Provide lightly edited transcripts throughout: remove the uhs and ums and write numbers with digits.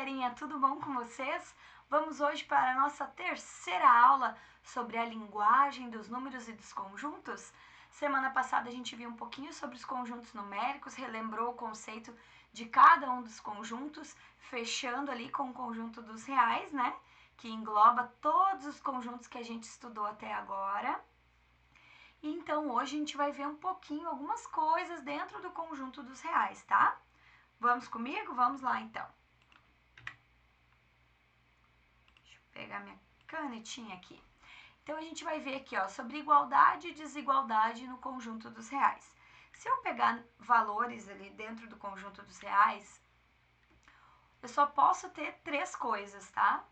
galerinha, tudo bom com vocês? Vamos hoje para a nossa terceira aula sobre a linguagem dos números e dos conjuntos. Semana passada a gente viu um pouquinho sobre os conjuntos numéricos, relembrou o conceito de cada um dos conjuntos, fechando ali com o conjunto dos reais, né? Que engloba todos os conjuntos que a gente estudou até agora. E então hoje a gente vai ver um pouquinho, algumas coisas dentro do conjunto dos reais, tá? Vamos comigo? Vamos lá então. Deixa eu pegar minha canetinha aqui. Então a gente vai ver aqui, ó, sobre igualdade e desigualdade no conjunto dos reais. Se eu pegar valores ali dentro do conjunto dos reais, eu só posso ter três coisas, tá?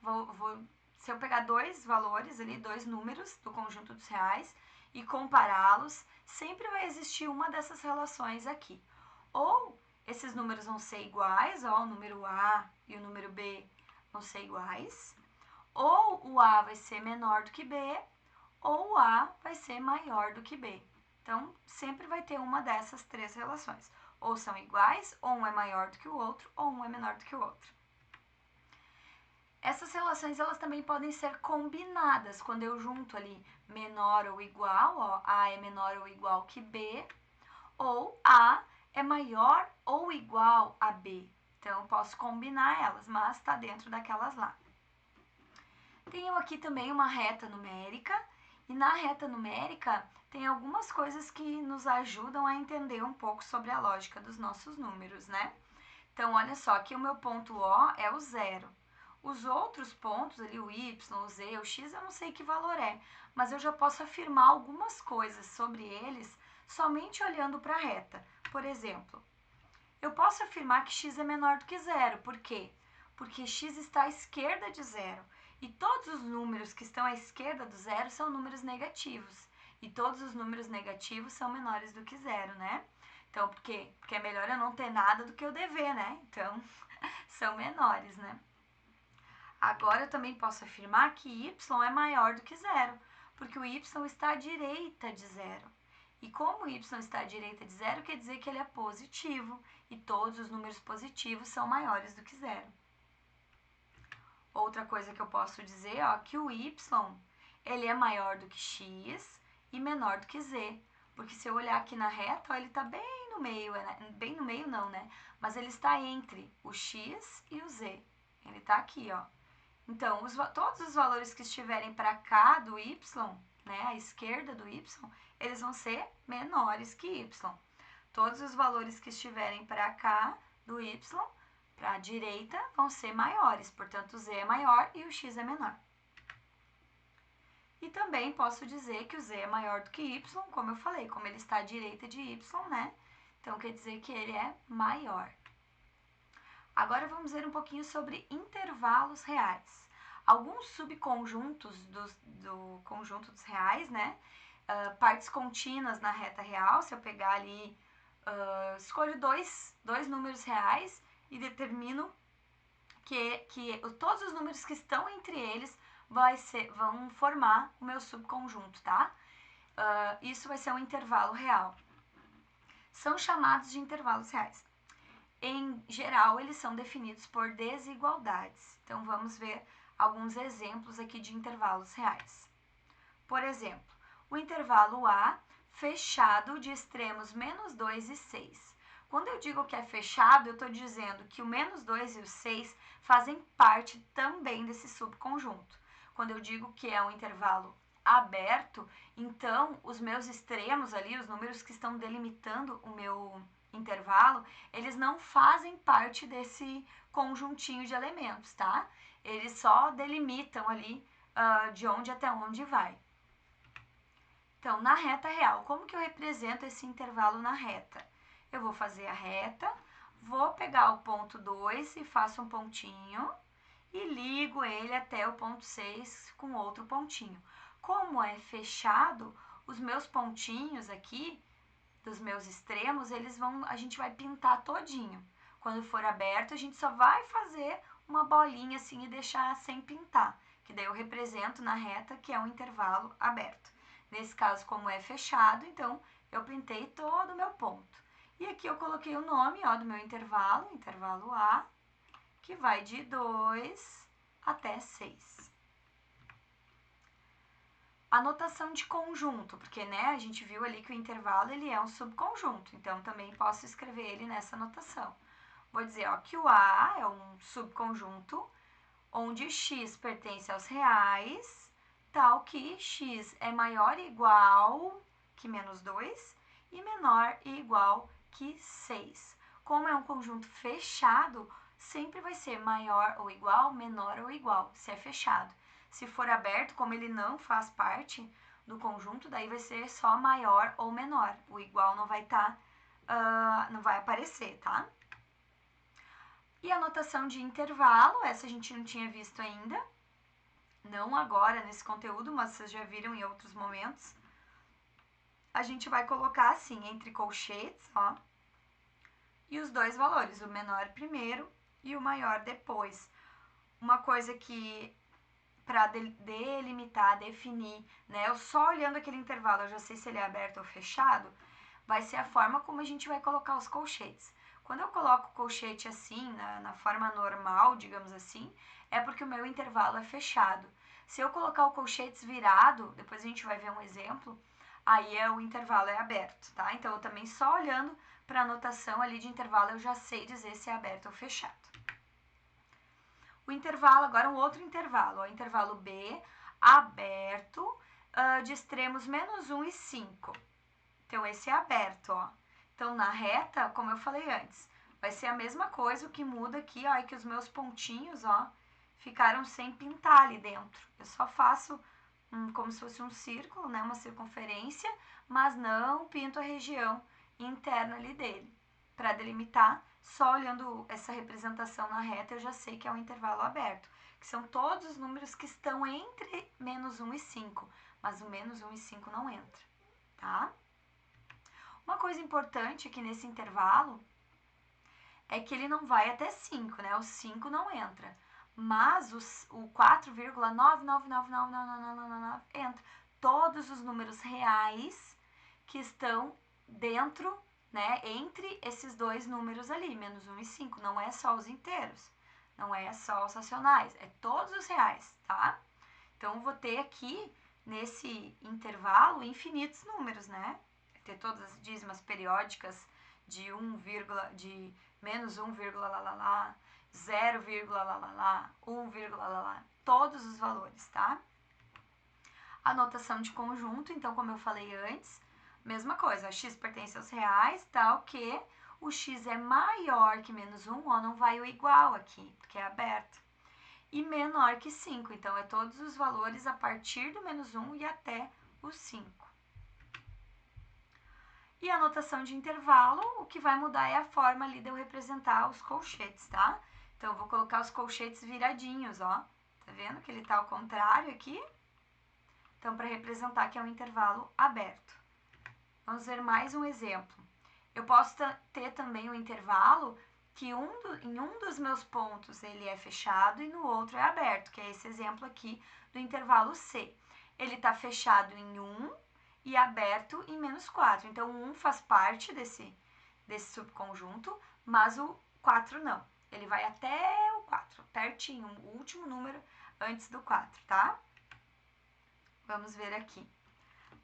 Se eu pegar dois valores ali, dois números do conjunto dos reais e compará-los, sempre vai existir uma dessas relações aqui. Ou esses números vão ser iguais, ó, o número A e o número B vão ser iguais, ou o A vai ser menor do que B, ou o A vai ser maior do que B. Então, sempre vai ter uma dessas três relações. Ou são iguais, ou um é maior do que o outro, ou um é menor do que o outro. Essas relações, elas também podem ser combinadas, quando eu junto ali menor ou igual, ó, A é menor ou igual que B, ou A é maior ou igual a B. Então, eu posso combinar elas, mas está dentro daquelas lá. Tenho aqui também uma reta numérica, e na reta numérica tem algumas coisas que nos ajudam a entender um pouco sobre a lógica dos nossos números, né? Então, olha só, aqui o meu ponto O é o zero. Os outros pontos ali, o Y, o Z, o X, eu não sei que valor é, mas eu já posso afirmar algumas coisas sobre eles somente olhando para a reta. Por exemplo, eu posso afirmar que x é menor do que zero. Por quê? Porque x está à esquerda de zero. E todos os números que estão à esquerda do zero são números negativos. E todos os números negativos são menores do que zero, né? Então, por quê? Porque é melhor eu não ter nada do que eu dever, né? Então, são menores, né? Agora, eu também posso afirmar que y é maior do que zero, porque o y está à direita de zero. E como o y está à direita de zero, quer dizer que ele é positivo, e todos os números positivos são maiores do que zero. Outra coisa que eu posso dizer, ó, que o y, ele é maior do que x e menor do que z. Porque se eu olhar aqui na reta, ó, ele está bem no meio, bem no meio não, né? Mas ele está entre o x e o z. Ele está aqui, ó. Então, todos os valores que estiverem para cá do y, né, à esquerda do y, eles vão ser menores que y. Todos os valores que estiverem para cá do y, para a direita, vão ser maiores. Portanto, o z é maior e o x é menor. E também posso dizer que o z é maior do que y, como eu falei, como ele está à direita de y, né? Então, quer dizer que ele é maior. Agora vamos ver um pouquinho sobre intervalos reais. Alguns subconjuntos do conjunto dos reais, né? Partes contínuas na reta real, se eu pegar ali, escolho dois números reais e determino que todos os números que estão entre eles vão formar o meu subconjunto, tá? Isso vai ser um intervalo real. São chamados de intervalos reais. Em geral, eles são definidos por desigualdades. Então, vamos ver alguns exemplos aqui de intervalos reais. Por exemplo, o intervalo A, fechado de extremos menos 2 e 6. Quando eu digo que é fechado, eu estou dizendo que o menos 2 e o 6 fazem parte também desse subconjunto. Quando eu digo que é um intervalo aberto, então os meus extremos ali, os números que estão delimitando o meu intervalo, eles não fazem parte desse conjuntinho de elementos, tá? Eles só delimitam ali de onde até onde vai. Então, na reta real, como que eu represento esse intervalo na reta? Eu vou fazer a reta, vou pegar o ponto 2 e faço um pontinho e ligo ele até o ponto 6 com outro pontinho. Como é fechado, os meus pontinhos aqui, dos meus extremos, a gente vai pintar todinho. Quando for aberto, a gente só vai fazer uma bolinha assim e deixar sem pintar, que daí eu represento na reta que é um intervalo aberto. Nesse caso, como é fechado, então eu pintei todo o meu ponto. E aqui eu coloquei o nome, ó, do meu intervalo, intervalo A, que vai de 2 até 6. A notação de conjunto, porque né, a gente viu ali que o intervalo ele é um subconjunto, então também posso escrever ele nessa notação. Vou dizer ó, que o A é um subconjunto onde x pertence aos reais, tal que x é maior ou igual que menos 2 e menor ou igual que 6. Como é um conjunto fechado, sempre vai ser maior ou igual, menor ou igual, se é fechado. Se for aberto, como ele não faz parte do conjunto, daí vai ser só maior ou menor. O igual não vai não vai aparecer, tá? E a notação de intervalo, essa a gente não tinha visto ainda. Não agora nesse conteúdo, mas vocês já viram em outros momentos. A gente vai colocar assim, entre colchetes, ó. E os dois valores, o menor primeiro e o maior depois. Uma coisa que para delimitar, definir, né? Eu só olhando aquele intervalo, eu já sei se ele é aberto ou fechado, vai ser a forma como a gente vai colocar os colchetes. Quando eu coloco o colchete assim, na forma normal, digamos assim, é porque o meu intervalo é fechado. Se eu colocar o colchetes virado, depois a gente vai ver um exemplo, aí o intervalo é aberto, tá? Então, eu também só olhando para a notação ali de intervalo, eu já sei dizer se é aberto ou fechado. O intervalo, agora um outro intervalo, ó, intervalo B, aberto, de extremos menos 1 e 5. Então, esse é aberto, ó. Então, na reta, como eu falei antes, vai ser a mesma coisa, o que muda aqui, ó, é que os meus pontinhos, ó, ficaram sem pintar ali dentro. Eu só faço como se fosse um círculo, né, uma circunferência, mas não pinto a região interna ali dele. Para delimitar, só olhando essa representação na reta, eu já sei que é um intervalo aberto, que são todos os números que estão entre menos 1 e 5, mas o menos 1 e 5 não entra, tá? Uma coisa importante aqui nesse intervalo é que ele não vai até 5, né? O 5 não entra. Mas o 4,9999999 entra. Todos os números reais que estão dentro, né? Entre esses dois números ali, menos 1 e 5. Não é só os inteiros. Não é só os racionais. É todos os reais, tá? Então, eu vou ter aqui, nesse intervalo, infinitos números, né? Ter todas as dízimas periódicas de 1, de menos 1, lá, lá, lá, 0, lá, lá, lá, 1, lá, lá, lá, todos os valores, tá? A notação de conjunto, então, como eu falei antes, mesma coisa, x pertence aos reais, tal que o x é maior que menos 1, ó, não vai o igual aqui, porque é aberto. E menor que 5, então, é todos os valores a partir do menos 1 e até o 5. E a notação de intervalo, o que vai mudar é a forma ali de eu representar os colchetes, tá? Então, eu vou colocar os colchetes viradinhos, ó. Tá vendo que ele tá ao contrário aqui? Então, para representar que é um intervalo aberto. Vamos ver mais um exemplo. Eu posso ter também um intervalo que em um dos meus pontos ele é fechado e no outro é aberto, que é esse exemplo aqui do intervalo C. Ele tá fechado em 1 e aberto em menos 4. Então, o 1 faz parte desse subconjunto, mas o 4 não. Ele vai até o 4, pertinho, o último número antes do 4, tá? Vamos ver aqui.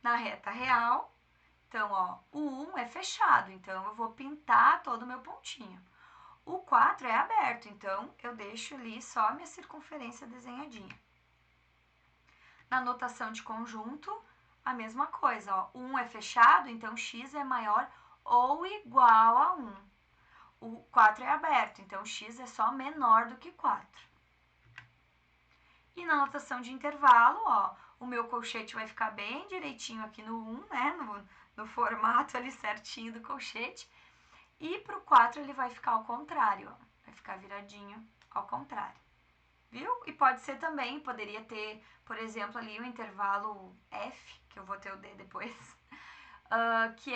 Na reta real, então, ó, o 1 é fechado, então eu vou pintar todo o meu pontinho. O 4 é aberto, então eu deixo ali só a minha circunferência desenhadinha. Na notação de conjunto, a mesma coisa, ó. 1 é fechado, então x é maior ou igual a 1. O 4 é aberto, então x é só menor do que 4. E na notação de intervalo, ó, o meu colchete vai ficar bem direitinho aqui no 1, né? No formato ali certinho do colchete. E pro 4 ele vai ficar ao contrário, ó. Vai ficar viradinho ao contrário. Viu? E pode ser também, poderia ter, por exemplo, ali o intervalo F, que eu vou ter o D depois, que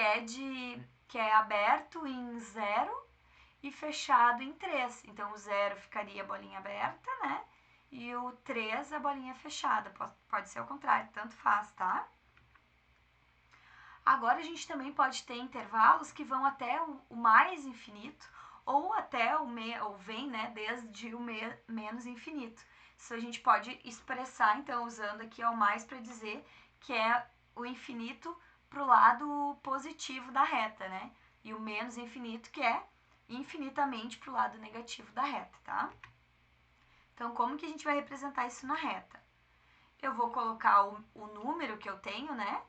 é aberto em 0 e fechado em 3. Então, o 0 ficaria a bolinha aberta, né? E o 3 a bolinha fechada. Pode ser o contrário, tanto faz, tá? Agora, a gente também pode ter intervalos que vão até o mais infinito ou até ou vem, né, desde o menos infinito. Isso a gente pode expressar, então, usando aqui o mais para dizer que é o infinito para o lado positivo da reta, né? E o menos infinito que é infinitamente para o lado negativo da reta, tá? Então, como que a gente vai representar isso na reta? Eu vou colocar o número que eu tenho, né?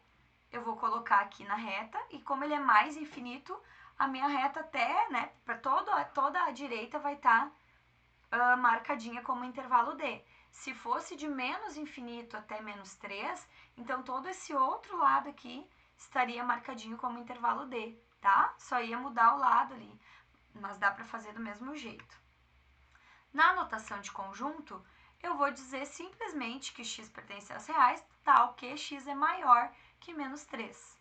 Eu vou colocar aqui na reta e como ele é mais infinito, a minha reta até, né, para toda a direita vai estar marcadinha como intervalo D. Se fosse de menos infinito até menos 3, então todo esse outro lado aqui estaria marcadinho como intervalo D, tá? Só ia mudar o lado ali, mas dá para fazer do mesmo jeito. Na notação de conjunto, eu vou dizer simplesmente que x pertence aos reais, tal que x é maior que menos 3.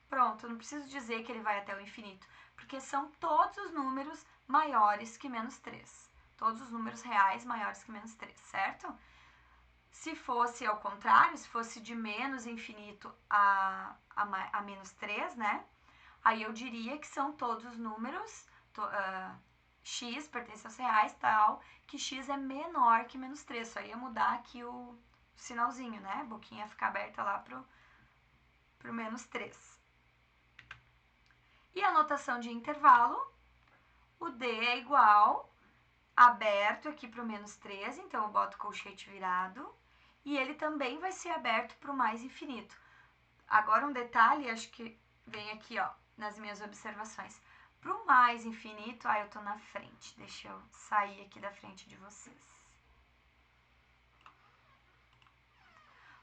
Pronto, eu não preciso dizer que ele vai até o infinito, porque são todos os números maiores que menos 3. Todos os números reais maiores que menos 3, certo? Se fosse ao contrário, se fosse de menos infinito a menos 3, né? Aí eu diria que são todos os números, x pertence aos reais, tal, que x é menor que menos 3. Só ia mudar aqui o sinalzinho, né? A boquinha ia ficar aberta lá pro menos 3. E a notação de intervalo, o D é igual aberto aqui para o menos 3, então eu boto o colchete virado, e ele também vai ser aberto para o mais infinito. Agora um detalhe, acho que vem aqui, ó, nas minhas observações. Para o mais infinito, eu tô na frente, deixa eu sair aqui da frente de vocês.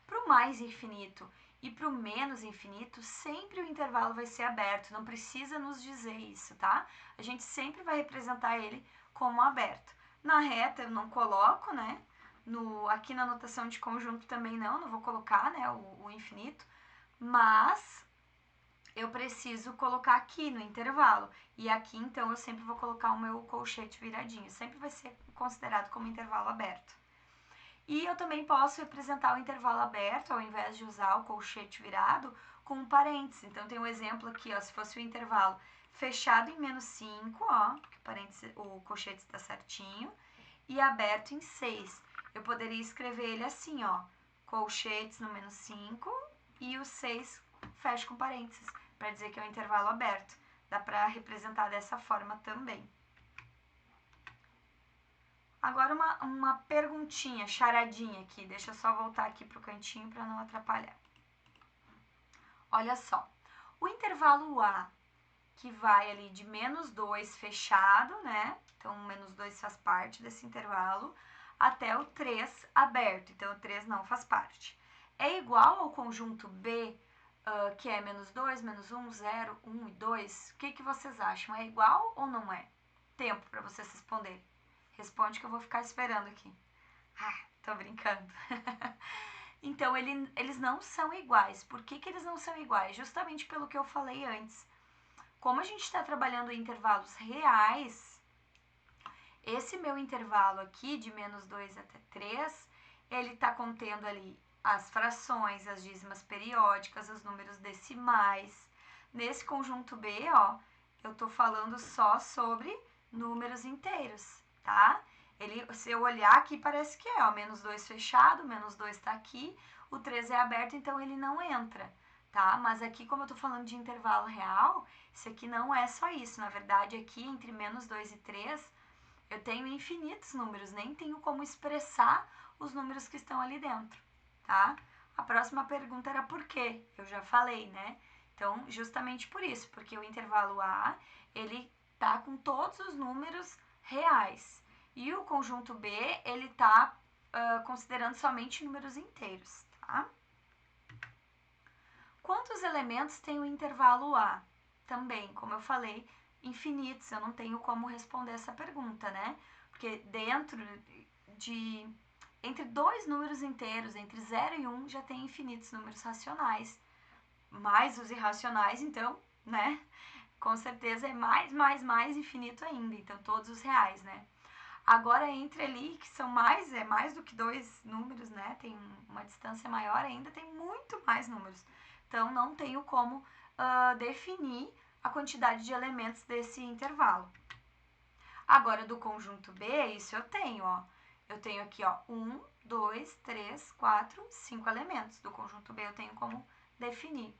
Para o mais infinito e para o menos infinito, sempre o intervalo vai ser aberto, não precisa nos dizer isso, tá? A gente sempre vai representar ele como aberto. Na reta eu não coloco, né? Aqui na notação de conjunto também não vou colocar, né, o infinito, mas eu preciso colocar aqui no intervalo. E aqui, então, eu sempre vou colocar o meu colchete viradinho. Sempre vai ser considerado como intervalo aberto. E eu também posso representar o intervalo aberto, ao invés de usar o colchete virado, com um parênteses. Então, tem um exemplo aqui, ó, se fosse o intervalo fechado em menos 5, ó, o colchete está certinho, e aberto em 6. Eu poderia escrever ele assim, ó, colchetes no menos 5 e o 6 fecha com parênteses, para dizer que é um intervalo aberto. Dá para representar dessa forma também. Agora uma perguntinha, charadinha aqui. Deixa eu só voltar aqui pro cantinho para não atrapalhar. Olha só. O intervalo A, que vai ali de menos 2 fechado, né? Então, o menos 2 faz parte desse intervalo, até o 3 aberto. Então, o 3 não faz parte. É igual ao conjunto B, que é menos 2, menos 1, 0, 1 e 2. O que vocês acham? É igual ou não é? Tempo para vocês responderem. Responde que eu vou ficar esperando aqui. Tô brincando. Então, eles não são iguais. Por que eles não são iguais? Justamente pelo que eu falei antes. Como a gente está trabalhando em intervalos reais, esse meu intervalo aqui, de menos 2 até 3, ele está contendo ali as frações, as dízimas periódicas, os números decimais. Nesse conjunto B, ó, eu tô falando só sobre números inteiros, tá? Se eu olhar aqui, parece que é, ó, menos 2 fechado, menos 2 tá aqui, o 3 é aberto, então ele não entra, tá? Mas aqui, como eu tô falando de intervalo real, isso aqui não é só isso. Na verdade, aqui, entre menos 2 e 3, eu tenho infinitos números, nem tenho como expressar os números que estão ali dentro, tá? A próxima pergunta era por quê? Eu já falei, né? Então, justamente por isso, porque o intervalo A, ele tá com todos os números reais. E o conjunto B, ele tá considerando somente números inteiros, tá? Quantos elementos tem o intervalo A? Também, como eu falei, infinitos. Eu não tenho como responder essa pergunta, né? Porque dentro entre dois números inteiros, entre 0 e 1, já tem infinitos números racionais. Mais os irracionais, então, né? Com certeza é mais infinito ainda. Então, todos os reais, né? Agora, entre ali, que são mais do que dois números, né? Tem uma distância maior ainda, tem muito mais números. Então, não tenho como definir a quantidade de elementos desse intervalo. Agora, do conjunto B, isso eu tenho, ó. Eu tenho aqui, ó, 1, 2, 3, 4, 5 elementos. Do conjunto B eu tenho como definir.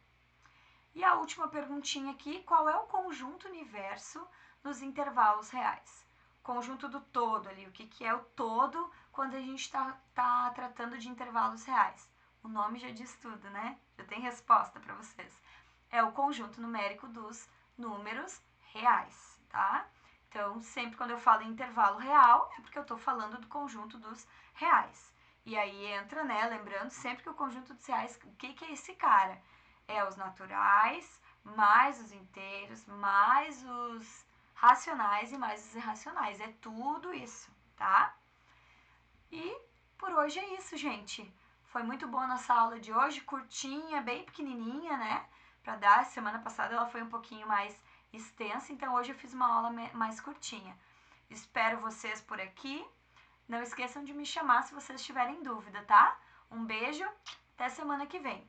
E a última perguntinha aqui, qual é o conjunto universo nos intervalos reais? Conjunto do todo ali, o que é o todo quando a gente tá tratando de intervalos reais? O nome já diz tudo, né? Já tem resposta para vocês. É o conjunto numérico dos números reais, tá? Então, sempre quando eu falo em intervalo real, é porque eu estou falando do conjunto dos reais. E aí entra, né, lembrando sempre que o conjunto dos reais, o que é esse cara? É os naturais, mais os inteiros, mais os racionais e mais os irracionais. É tudo isso, tá? E por hoje é isso, gente. Foi muito boa a nossa aula de hoje, curtinha, bem pequenininha, né? Para dar, semana passada ela foi um pouquinho mais extensa, então hoje eu fiz uma aula mais curtinha. Espero vocês por aqui. Não esqueçam de me chamar se vocês tiverem dúvida, tá? Um beijo, até semana que vem.